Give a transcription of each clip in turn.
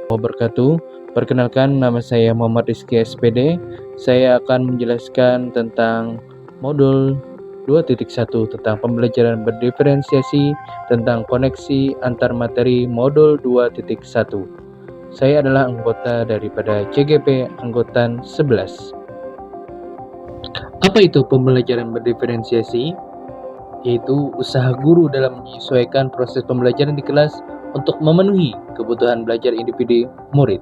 wabarakatuh. Perkenalkan, nama saya Muhammad Rizky SPD. Saya akan menjelaskan tentang modul 2.1 tentang pembelajaran berdiferensiasi tentang koneksi antar materi modul 2.1. Saya adalah anggota daripada CGP anggotan 11. Apa itu pembelajaran berdiferensiasi? Yaitu usaha guru dalam menyesuaikan proses pembelajaran di kelas untuk memenuhi kebutuhan belajar individu murid.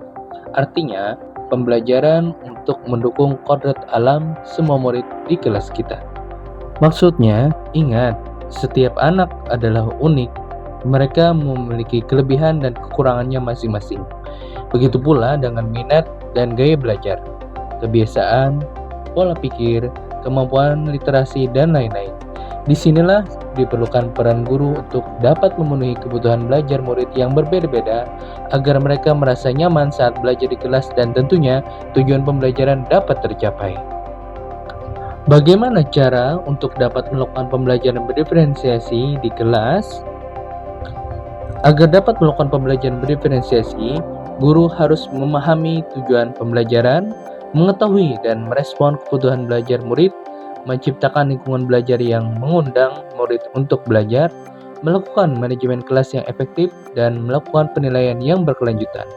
Artinya, pembelajaran untuk mendukung kodrat alam semua murid di kelas kita. Maksudnya, ingat, setiap anak adalah unik. Mereka memiliki kelebihan dan kekurangannya masing-masing. Begitu pula dengan minat dan gaya belajar, kebiasaan, pola pikir, kemampuan literasi, dan lain-lain. Disinilah diperlukan peran guru untuk dapat memenuhi kebutuhan belajar murid yang berbeda-beda agar mereka merasa nyaman saat belajar di kelas dan tentunya tujuan pembelajaran dapat tercapai. Bagaimana cara untuk dapat melakukan pembelajaran berdiferensiasi di kelas? Agar dapat melakukan pembelajaran berdiferensiasi, guru harus memahami tujuan pembelajaran, mengetahui dan merespon kebutuhan belajar murid, menciptakan lingkungan belajar yang mengundang murid untuk belajar, melakukan manajemen kelas yang efektif, dan melakukan penilaian yang berkelanjutan.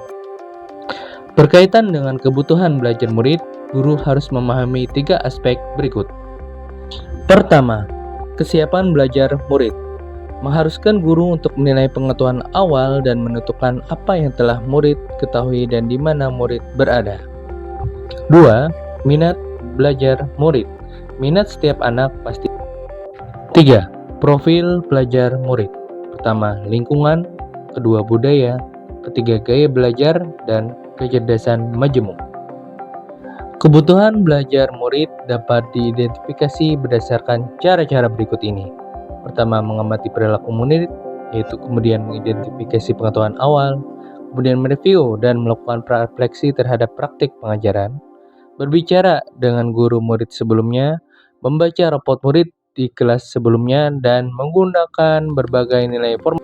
Berkaitan dengan kebutuhan belajar murid, guru harus memahami 3 aspek berikut. Pertama, kesiapan belajar murid. Mengharuskan guru untuk menilai pengetahuan awal dan menentukan apa yang telah murid ketahui dan di mana murid berada. 2. Minat belajar murid. Minat setiap anak pasti. 3. Profil belajar murid. Pertama, lingkungan. Kedua, budaya. Ketiga, gaya belajar. Dan kecerdasan majemuk. Kebutuhan belajar murid dapat diidentifikasi berdasarkan cara-cara berikut ini. Pertama, mengamati perilaku murid, yaitu kemudian mengidentifikasi pengetahuan awal, kemudian mereview dan melakukan refleksi terhadap praktik pengajaran, berbicara dengan guru murid sebelumnya, membaca raport murid di kelas sebelumnya, dan menggunakan berbagai nilai formal.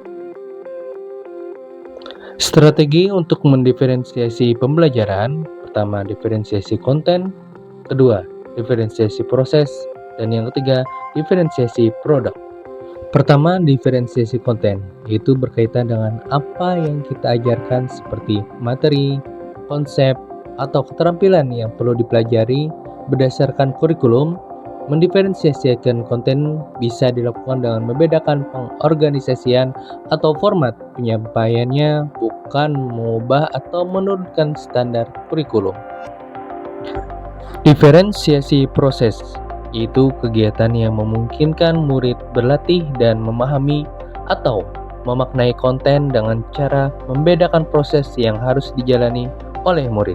Strategi untuk mendiferensiasi pembelajaran. Pertama, diferensiasi konten. Kedua, diferensiasi proses. Dan yang ketiga, diferensiasi produk. Pertama, diferensiasi konten, yaitu berkaitan dengan apa yang kita ajarkan seperti materi, konsep, atau keterampilan yang perlu dipelajari berdasarkan kurikulum. Mendiferensiasikan konten bisa dilakukan dengan membedakan pengorganisasian atau format penyampaiannya, bukan mengubah atau menurunkan standar kurikulum. Diferensiasi proses, yaitu kegiatan yang memungkinkan murid berlatih dan memahami atau memaknai konten dengan cara membedakan proses yang harus dijalani oleh murid.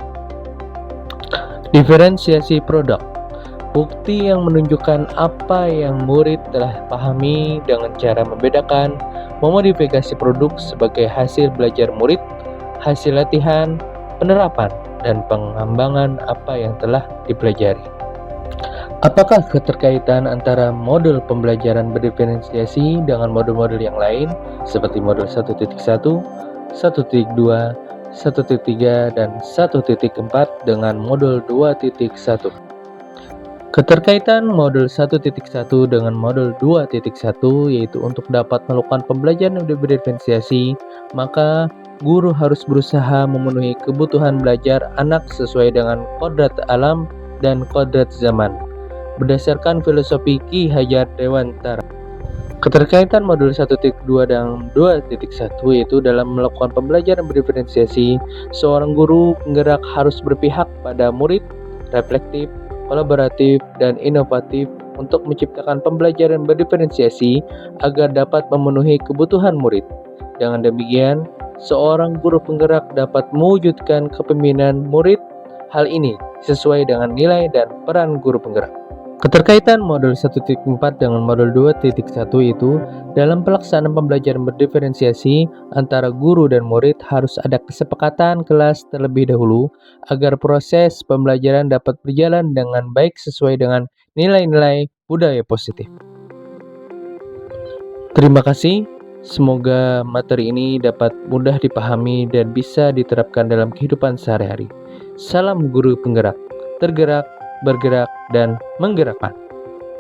Diferensiasi produk, bukti yang menunjukkan apa yang murid telah pahami dengan cara membedakan, memodifikasi produk sebagai hasil belajar murid, hasil latihan, penerapan, dan pengembangan apa yang telah dipelajari. Apakah keterkaitan antara modul pembelajaran berdiferensiasi dengan modul-modul yang lain seperti modul 1.1, 1.2, 1.3, dan 1.4 dengan modul 2.1? Keterkaitan modul 1.1 dengan modul 2.1 yaitu untuk dapat melakukan pembelajaran berdiferensiasi, maka guru harus berusaha memenuhi kebutuhan belajar anak sesuai dengan kodrat alam dan kodrat zaman, berdasarkan filosofi Ki Hajar Dewantara. Keterkaitan modul 1.2 dan 2.1 yaitu dalam melakukan pembelajaran berdiferensiasi, seorang guru penggerak harus berpihak pada murid, reflektif, kolaboratif, dan inovatif untuk menciptakan pembelajaran berdiferensiasi agar dapat memenuhi kebutuhan murid. Dengan demikian, seorang guru penggerak dapat mewujudkan kepemimpinan murid. Hal ini sesuai dengan nilai dan peran guru penggerak. Keterkaitan modul 1.4 dengan modul 2.1 itu dalam pelaksanaan pembelajaran berdiferensiasi antara guru dan murid harus ada kesepakatan kelas terlebih dahulu agar proses pembelajaran dapat berjalan dengan baik sesuai dengan nilai-nilai budaya positif. Terima kasih. Semoga materi ini dapat mudah dipahami dan bisa diterapkan dalam kehidupan sehari-hari. Salam guru penggerak, tergerak, bergerak, dan menggerakkan.